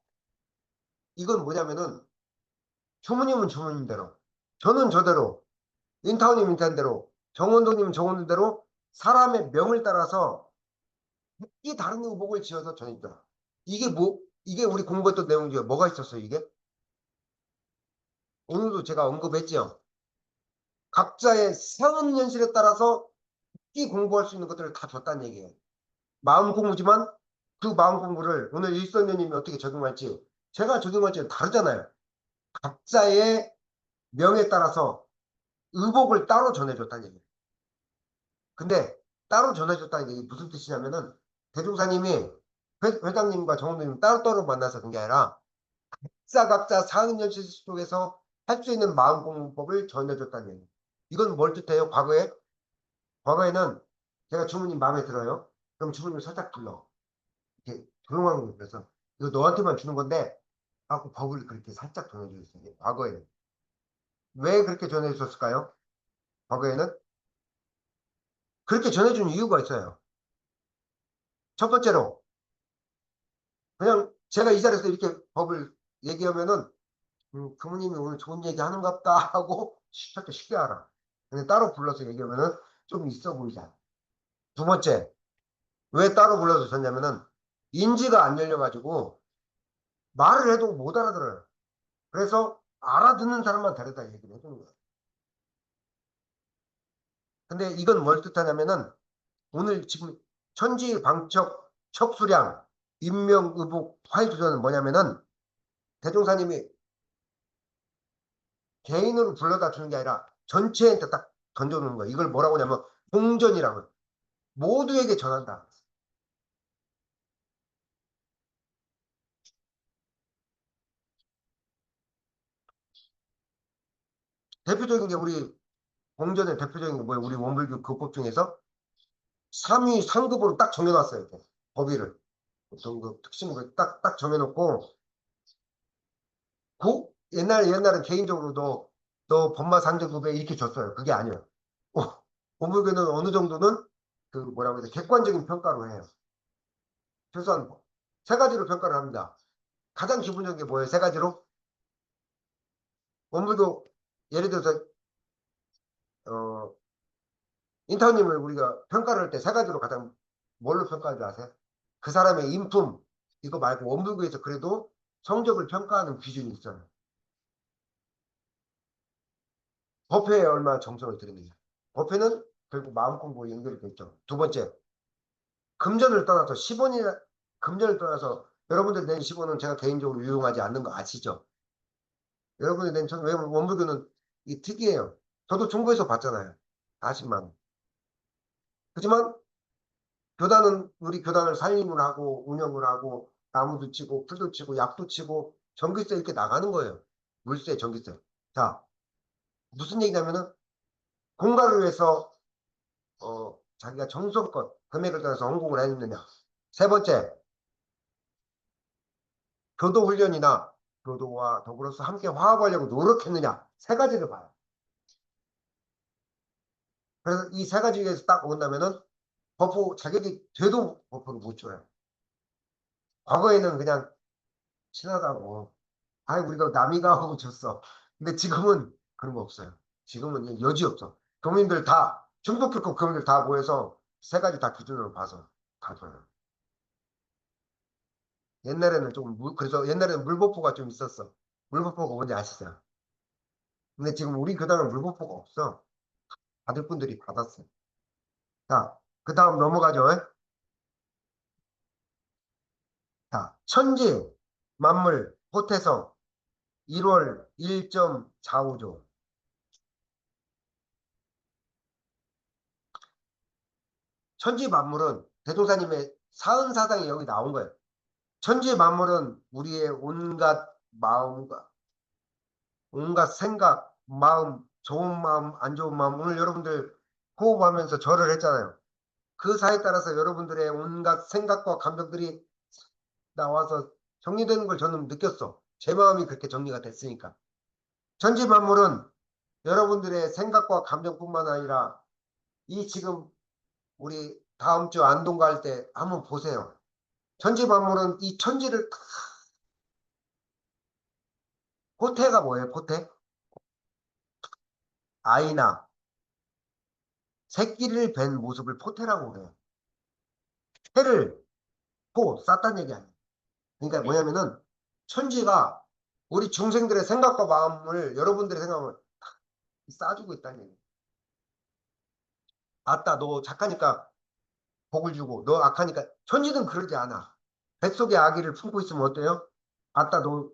이건 뭐냐면은 주무님은 주무님대로, 저는 저대로, 인타오님 인타오대로, 정원동님은 정원동대로 사람의 명을 따라서 이 다른 의복을 지어서 전해주더라. 이게 우리 공부했던 내용 중에 뭐가 있었어요, 이게? 오늘도 제가 언급했죠. 각자의 상은 현실에 따라서 이 공부할 수 있는 것들을 다 줬다는 얘기예요. 마음 공부지만 그 마음 공부를 오늘 일선녀님이 어떻게 적용할지 제가 적용할지는 다르잖아요. 각자의 명에 따라서 의복을 따로 전해줬다는 얘기예요. 근데 따로 전해줬다는 얘기 무슨 뜻이냐면은 대종사님이 회장님과 정원님이 따로따로 만나서 그런 게 아니라 각자 상은 현실 속에서 할 수 있는 마음 공부법을 전해줬다는 얘기예요. 이건 뭘 뜻해요? 과거에는 제가 주무님 마음에 들어요. 그럼 주무님을 살짝 불러. 이렇게 조용한 거 그래서 이거 너한테만 주는 건데 하고 법을 그렇게 살짝 전해주셨어요. 과거에는. 왜 그렇게 전해주셨을까요? 과거에는 그렇게 전해준 이유가 있어요. 첫 번째로 그냥 제가 이 자리에서 이렇게 법을 얘기하면은 부모님이 오늘 좋은 얘기 하는갑다 하고 쉽게 알아. 근데 따로 불러서 얘기하면은 좀 있어 보이잖아. 두 번째, 왜 따로 불러서 줬냐면은 인지가 안 열려가지고 말을 해도 못 알아들어요. 그래서 알아듣는 사람만 데려다 얘기를 해주는 거예요. 근데 이건 뭘 뜻하냐면은 오늘 지금 천지 방척 척수량 인명의복 화해조전은 뭐냐면은 대종사님이 개인으로 불러다 주는 게 아니라 전체한테 딱 던져놓는 거예요. 이걸 뭐라고 하냐면 공전이라고 모두에게 전한다. 대표적인 게 우리 공전의 대표적인 게 뭐예요? 우리 원불교 교법 중에서 3위 상급으로 딱 정해놨어요. 이렇게. 법위를. 어떤 그 특징을 딱 정해놓고 옛날엔 개인적으로 너 법마 상정급에 이렇게 줬어요. 그게 아니에요. 법무교는 어느 정도는 그 뭐라고 해야 돼? 객관적인 평가로 해요. 최소한 세 가지로 평가를 합니다. 가장 기본적인 게 뭐예요? 세 가지로? 법무교 예를 들어서 어, 인턴님을 우리가 평가를 할 때 세 가지로 가장 뭘로 평가하는 줄 아세요? 그 사람의 인품 이거 말고 원불교에서 그래도 성적을 평가하는 기준이 있어요. 법회에 얼마나 정성을 들이느냐. 법회는 결국 마음 공부에 연결이 돼 있죠. 두 번째, 금전을 떠나서 10원이나 금전을 떠나서 여러분들 낸 10원은 제가 개인적으로 유용하지 않는 거 아시죠? 여러분이 낸 원불교는 이 특이해요. 저도 중국에서 봤잖아요. 40만 원. 그렇지만 교단은 우리 교단을 살림을 하고 운영을 하고 나무도 치고 풀도 치고 약도 치고 전기세 이렇게 나가는 거예요. 물세, 전기세. 자, 무슨 얘기냐면은 공가를 위해서 자기가 정성껏 금액을 따라서 헌공을 했느냐. 세 번째, 교도 훈련이나 교도와 더불어서 함께 화합하려고 노력했느냐. 세 가지를 봐요. 그래서 이 세 가지에서 딱 본다면은 버프 자격이 돼도 버프를 못 줘요. 과거에는 그냥 친하다고. 아이, 우리가 남이가 하고 줬어. 근데 지금은 그런 거 없어요. 지금은 여지 없어. 교민들 다, 충북교권 교민들 다 모여서 세 가지 다 기준으로 봐서 다 줘요. 옛날에는 그래서 옛날에는 물버프가 좀 있었어. 물버프가 뭔지 아시죠? 근데 지금 우리 교단은 물버프가 없어. 받을 분들이 받았어. 자, 그 다음 넘어가죠. 자, 천지, 만물, 호태성, 1월 1.45조. 천지 만물은 대종사님의 사은사상이 여기 나온 거예요. 천지 만물은 우리의 온갖 마음과 온갖 생각, 마음, 좋은 마음, 안 좋은 마음. 오늘 여러분들 호흡하면서 절을 했잖아요. 그 사이에 따라서 여러분들의 온갖 생각과 감정들이 나와서 정리되는 걸 저는 느꼈어. 제 마음이 그렇게 정리가 됐으니까. 천지 만물은 여러분들의 생각과 감정뿐만 아니라 이 지금 우리 다음 주 안동 갈 때 한번 보세요. 천지 만물은 이 천지를 포태가 뭐예요? 포태? 아이나 새끼를 뵌 모습을 포태라고 그래요. 태를 쌌다는 얘기 아니에요. 그러니까 뭐냐면은 천지가 우리 중생들의 생각과 마음을 여러분들의 생각을 싸주고 있다는 얘기예요. 아따 너 착하니까 복을 주고 너 악하니까 천지는 그러지 않아. 뱃속에 아기를 품고 있으면 어때요? 아따 너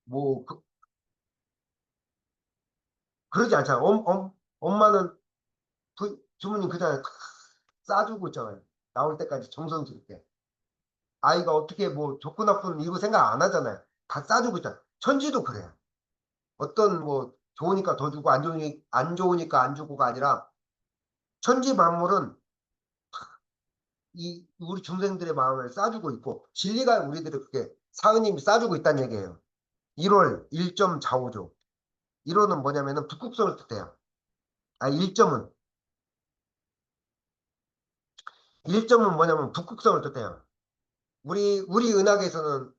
뭐 그러지 않잖아. 엄마는 주머니 그냥 싸주고 있잖아요. 나올 때까지 정성스럽게. 아이가 어떻게 뭐 좋고 나쁜 이거 생각 안 하잖아요. 다 싸주고 있잖아요. 천지도 그래요. 어떤 뭐 좋으니까 더 주고 안 좋으니까 안 주고가 아니라 천지 만물은 이 우리 중생들의 마음을 싸주고 있고 진리가 우리들을 그렇게 사은님이 싸주고 있다는 얘기예요. 1월 1.45조. 1호는 뭐냐면은 북극성을 뜻해요. 1점은 1점은 뭐냐면 북극성을 뜻해요. 우리 은하계에서는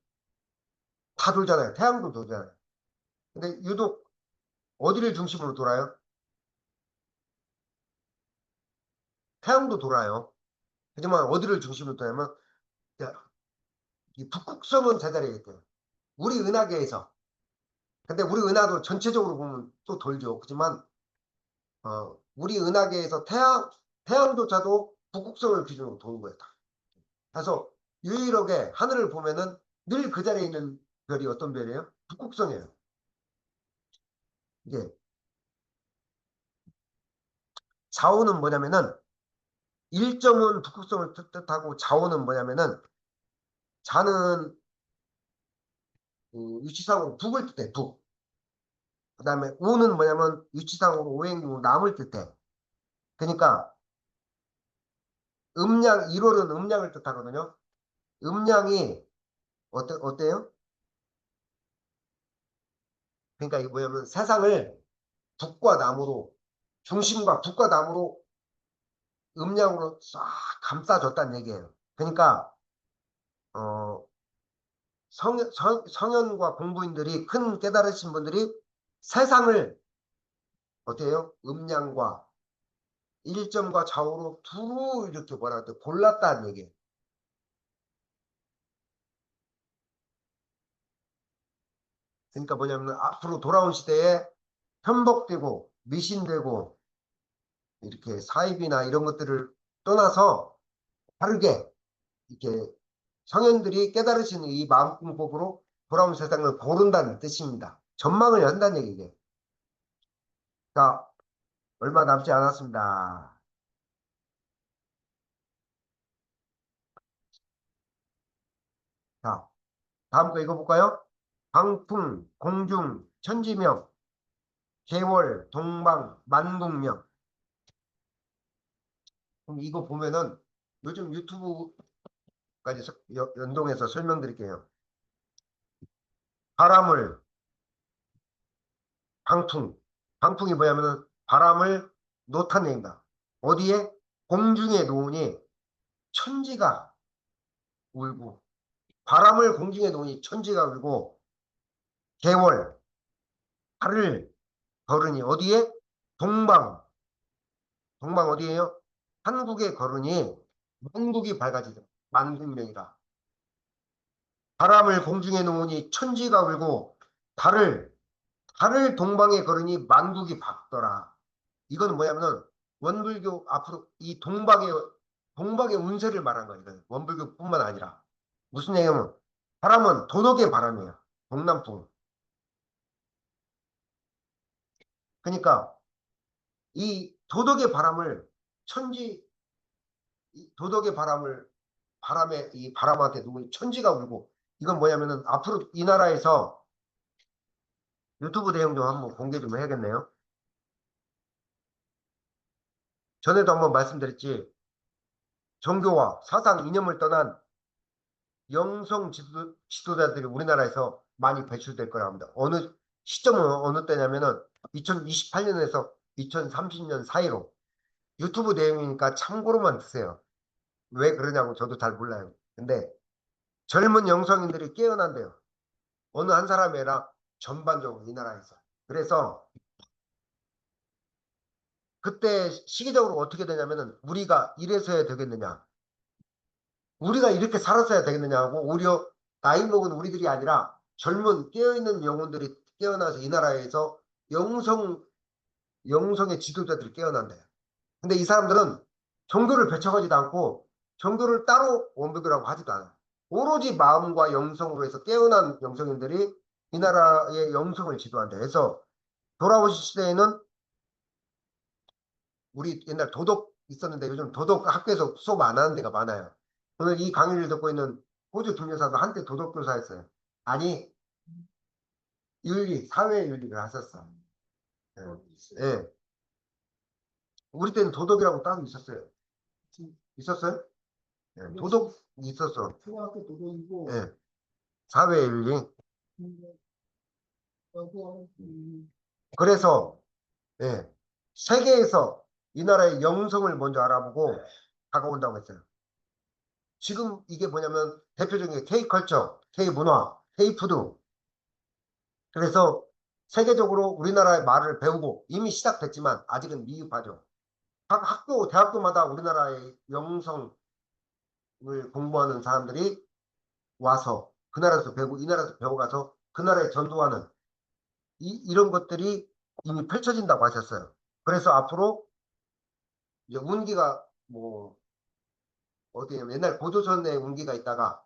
다 돌잖아요. 태양도 돌잖아요. 근데 유독 어디를 중심으로 돌아요? 태양도 돌아요. 하지만 어디를 중심으로 돌냐면 이 북극성은 제자리에 있대요. 우리 은하계에서. 근데 우리 은하도 전체적으로 보면 또 돌죠. 그렇지만 우리 은하계에서 태양조차도 북극성을 기준으로 도는 거예요. 그래서 유일하게 하늘을 보면은 늘 그 자리에 있는 별이 어떤 별이에요? 북극성이에요. 이게 좌우는 뭐냐면은 1점은 북극성을 뜻하고 좌우는 뭐냐면은 좌는 위치상으로 북을 뜻해. 북. 그다음에 우는 뭐냐면 위치상으로 오행이고 남을 뜻해. 그러니까 1월은 음양을 뜻하거든요. 음양이 어때요? 그러니까 이게 뭐냐면 세상을 북과 남으로 중심과 북과 남으로 음양으로 싹 감싸줬다는 얘기예요. 그러니까 어, 성현과 공부인들이 큰 깨달으신 분들이 세상을 어때요? 음양과 일점과 좌우로 두루 이렇게 뭐라 그래 골랐다는 얘기예요. 그러니까 뭐냐면 앞으로 돌아온 시대에 편복되고 미신되고 이렇게 사입이나 이런 것들을 떠나서 다르게 이렇게 성현들이 깨달으시는 이 마음공법으로 돌아온 세상을 고른다는 뜻입니다. 전망을 한다는 얘기게. 자, 얼마 남지 않았습니다. 자, 다음 거 읽어볼까요? 방풍, 공중, 천지명, 개월, 동방, 만국명. 그럼 이거 보면은 요즘 유튜브까지 연동해서 설명드릴게요. 바람을, 방풍. 방풍이 뭐냐면은 바람을 놓다는 얘기다. 어디에? 공중에 놓으니 천지가 울고, 바람을 공중에 놓으니 천지가 울고, 개월, 달을 걸으니 어디에? 동방. 동방 어디에요? 한국에 걸으니 만국이 밝아지죠. 만국명이다. 바람을 공중에 놓으니 천지가 울고 달을 동방에 걸으니 만국이 밝더라. 이건 뭐냐면은 원불교 앞으로 이 동방의 운세를 말한 거예요. 이건 원불교뿐만 아니라 무슨 얘기냐면 바람은 도덕의 바람이에요. 동남풍. 그러니까 이 도덕의 바람을 천지 이 도덕의 바람을 바람에 이 바람한테 누구 천지가 울고 이건 뭐냐면은 앞으로 이 나라에서 유튜브 내용 좀 한번 공개 좀 해야겠네요. 전에도 한번 말씀드렸지. 종교와 사상 이념을 떠난 영성 지도자들이 우리나라에서 많이 배출될 거라 합니다. 어느 시점은 어느 때냐면은 2028년에서 2030년 사이로 유튜브 내용이니까 참고로만 드세요. 왜 그러냐고 저도 잘 몰라요. 근데 젊은 영성인들이 깨어난대요. 어느 한 사람이 아니라 전반적으로 이 나라에서. 그래서 그때 시기적으로 어떻게 되냐면은 우리가 이래서 해야 되겠느냐. 우리가 이렇게 살았어야 되겠느냐고 오히려 나이 먹은 우리들이 아니라 젊은 깨어있는 영혼들이 깨어나서 이 나라에서 영성의 지도자들이 깨어난대요. 근데 이 사람들은 종교를 배척하지도 않고 종교를 따로 원불교라고 하지도 않아요. 오로지 마음과 영성으로 해서 깨어난 영성인들이 이 나라의 영성을 지도한대. 그래서 돌아오실 시대에는 우리 옛날 도덕 있었는데 요즘 도덕 학교에서 수업 안 하는 데가 많아요. 오늘 이 강의를 듣고 있는 호주 김여사도 한때 도덕교사였어요. 아니, 사회 윤리를 하셨어. 예. 예. 우리 때는 도덕이라고 따로 있었어요. 있었어요? 예. 도덕 있었어. 초등학교 도덕이고. 예. 사회 윤리. 그래서, 예. 세계에서 이 나라의 영성을 먼저 알아보고 다가온다고 했어요. 지금 이게 뭐냐면 대표적인 K컬처, K문화, K푸드. 그래서 세계적으로 우리나라의 말을 배우고 이미 시작됐지만 아직은 미흡하죠. 각 학교, 대학교마다 우리나라의 영성을 공부하는 사람들이 와서 그 나라에서 배우고 이 나라에서 배워가서 그 나라에 전도하는 이런 것들이 이미 펼쳐진다고 하셨어요. 그래서 앞으로 이제 운기가 뭐 어디냐면 옛날 고조선에 운기가 있다가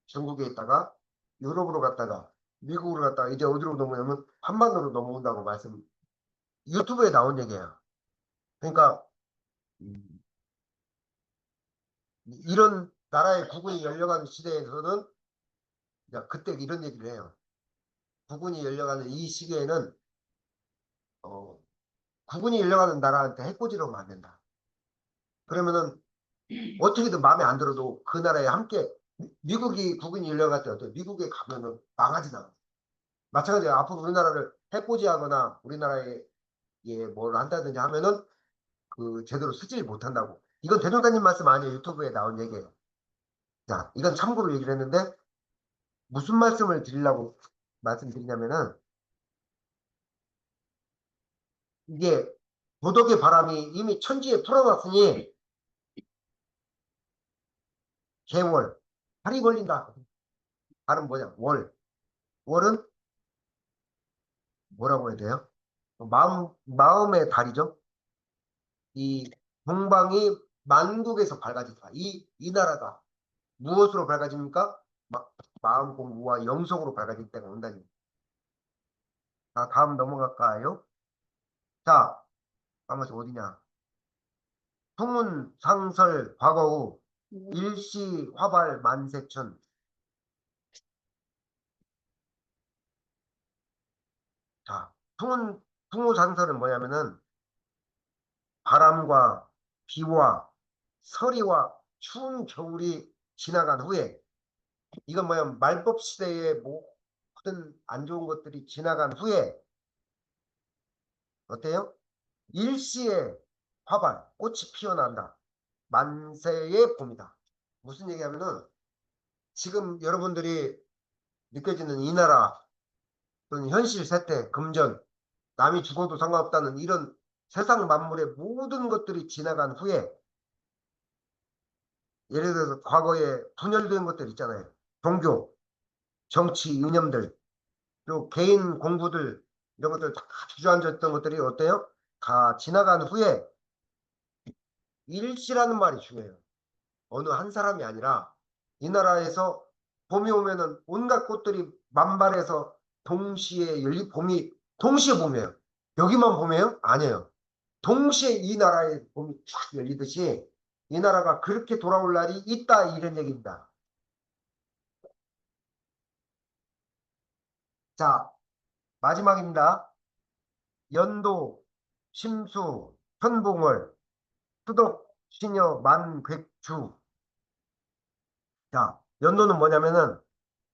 중국에 있다가 유럽으로 갔다가 미국으로 갔다가 이제 어디로 넘어오냐면 한반도로 넘어온다고 유튜브에 나온 얘기예요. 그러니까 이런 나라의 국군이 열려가는 시대에서는 그때 이런 얘기를 해요. 국군이 열려가는 이 시기에는 어, 국군이 열려가는 나라한테 해코지를 하면 안 된다. 그러면은 어떻게든 마음에 안 들어도 그 나라에 함께 미국이 국군이 열려갈 때 어때요? 미국에 가면은 망하지나. 마찬가지로 앞으로 우리나라를 해코지하거나 우리나라에 뭘 한다든지 하면은 그 제대로 쓰지 못한다고. 이건 대종사님 말씀 아니에요. 유튜브에 나온 얘기예요. 자, 이건 참고로 얘기를 했는데 무슨 말씀을 드리려고 말씀드리냐면은 이게 도덕의 바람이 이미 천지에 풀어놨으니 개월, 달이 걸린다. 달은 뭐냐? 월은 뭐라고 해야 돼요? 마음의 달이죠. 이 동방이 만국에서 밝아진다. 이 나라가 무엇으로 밝아집니까? 마음 공부와 영성으로 밝아질 때가 온다니. 자, 다음 넘어갈까요? 자, 가만있어, 어디냐? 풍운 상설 과거후 일시 화발 만세천. 자, 풍우상설은 뭐냐면은 바람과 비와 서리와 추운 겨울이 지나간 후에, 이건 뭐야, 말법 시대의 모든 안 좋은 것들이 지나간 후에 어때요? 일시에 화발 꽃이 피어난다. 만세의 봄이다. 무슨 얘기하면은 지금 여러분들이 느껴지는 이 나라 또는 현실 세태 금전, 남이 죽어도 상관없다는 이런 세상 만물의 모든 것들이 지나간 후에, 예를 들어서 과거에 분열된 것들 있잖아요. 종교, 정치, 이념들, 그리고 개인 공부들, 이런 것들 다 주저앉았던 것들이 어때요? 다 지나간 후에 일시라는 말이 중요해요. 어느 한 사람이 아니라 이 나라에서 봄이 오면은 온갖 꽃들이 만발해서 동시에 열리, 봄이 동시에 봄이에요. 여기만 봄이에요? 아니에요. 동시에 이 나라에 봄이 쫙 열리듯이 이 나라가 그렇게 돌아올 날이 있다, 이런 얘기입니다. 자, 마지막입니다. 연도, 심수, 현봉월, 수덕, 신여, 만, 객주. 자, 연도는 뭐냐면은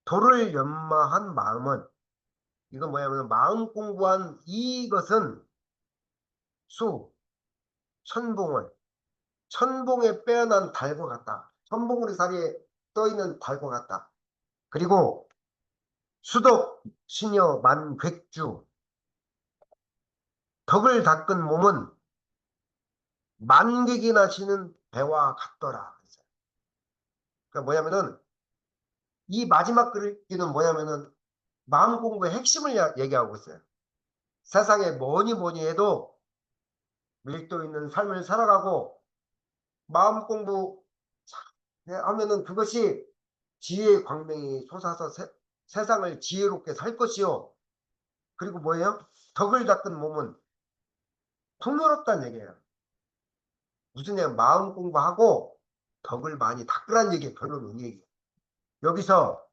도를 연마한 마음은, 이건 뭐냐면 마음 공부한 이것은 수, 천봉을, 천봉에 빼어난 달과 같다. 천봉우리 사리에 떠있는 달과 같다. 그리고 수덕, 신여, 만, 객주. 덕을 닦은 몸은 만객이 나시는 배와 같더라. 그러니까 뭐냐면은 이 마지막 글귀는 뭐냐면은 마음 공부의 핵심을 얘기하고 있어요. 세상에 뭐니 뭐니 해도 밀도 있는 삶을 살아가고 마음 공부 하면은 그것이 지혜의 광명이 솟아서 세상을 지혜롭게 살 것이요. 그리고 뭐예요? 덕을 닦은 몸은 풍요롭다는 얘기예요. 무슨 얘기? 마음 공부하고 덕을 많이 닦으란 얘기예요. 결론은 이 얘기예요. 여기서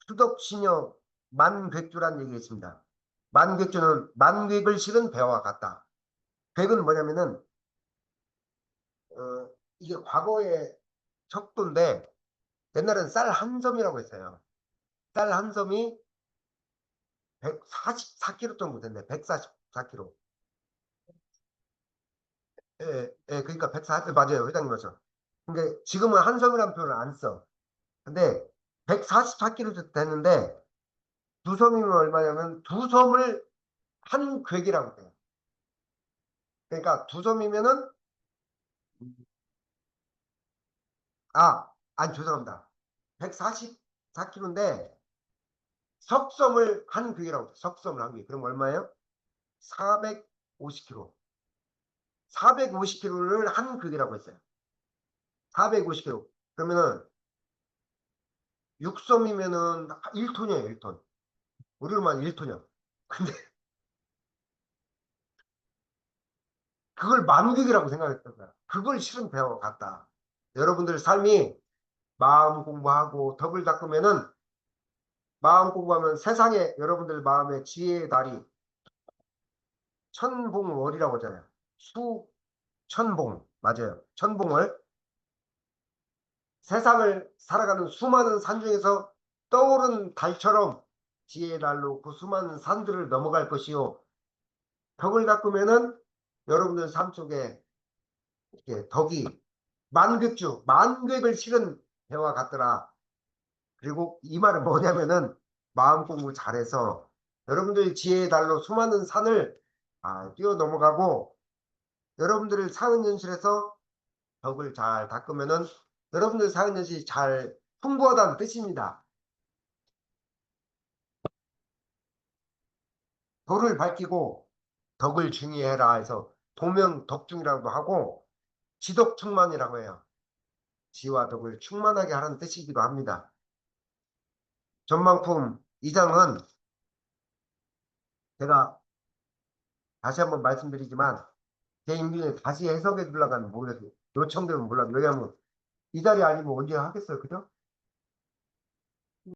수덕신여 만객주란 얘기가 있습니다. 만객주는 만객을 실은 배와 같다. 객은 뭐냐면은 이게 과거의 척도인데 옛날에는 쌀 한 점이라고 했어요. 쌀 한 점이 144kg 정도 된대. 144kg. 예, 예, 그러니까 104, 맞아요. 회장님 맞죠. 근데 지금은 한 섬이라는 표현을 안 써. 근데 144kg 됐는데 두 섬이면 얼마냐면 두 섬을 한 궤기라고 돼요. 그러니까 두 섬이면은 아니 죄송합니다. 144kg인데 석섬을 한 궤기라고 돼요. 석섬을 한 궤기. 그럼 얼마예요? 450kg. 450kg를 한 궤기라고 했어요. 450kg. 그러면은 6섬이면은 1톤이에요, 1톤. 우리로만 1톤이요. 근데 그걸 만극이라고 생각했던 거야. 그걸 실은 배워갔다. 여러분들 삶이 마음 공부하고 덕을 닦으면은, 마음 공부하면 세상에 여러분들 마음의 지혜의 달이 천봉월이라고 하잖아요. 수천봉. 맞아요. 천봉월. 세상을 살아가는 수많은 산 중에서 떠오른 달처럼 지혜의 달로 그 수많은 산들을 넘어갈 것이요. 덕을 닦으면은 여러분들 삶 속에 이렇게 덕이 만객주, 만객을 실은 배와 같더라. 그리고 이 말은 뭐냐면은 마음 공부 잘해서 여러분들 지혜의 달로 수많은 산을 뛰어 넘어가고 여러분들을 사는 현실에서 덕을 잘 닦으면은 여러분들 사는 현실이 잘 풍부하다는 뜻입니다. 도를 밝히고 덕을 중의해라 해서 도명덕중이라고도 하고 지덕충만이라고 해요. 지와 덕을 충만하게 하라는 뜻이기도 합니다. 전망품 2장은 제가 다시 한번 말씀드리지만 제 임기에 다시 해석해 주려고 하면 모르겠어요. 요청되면 몰라도 왜냐하면 이 자리 아니면 언제 하겠어요. 그죠?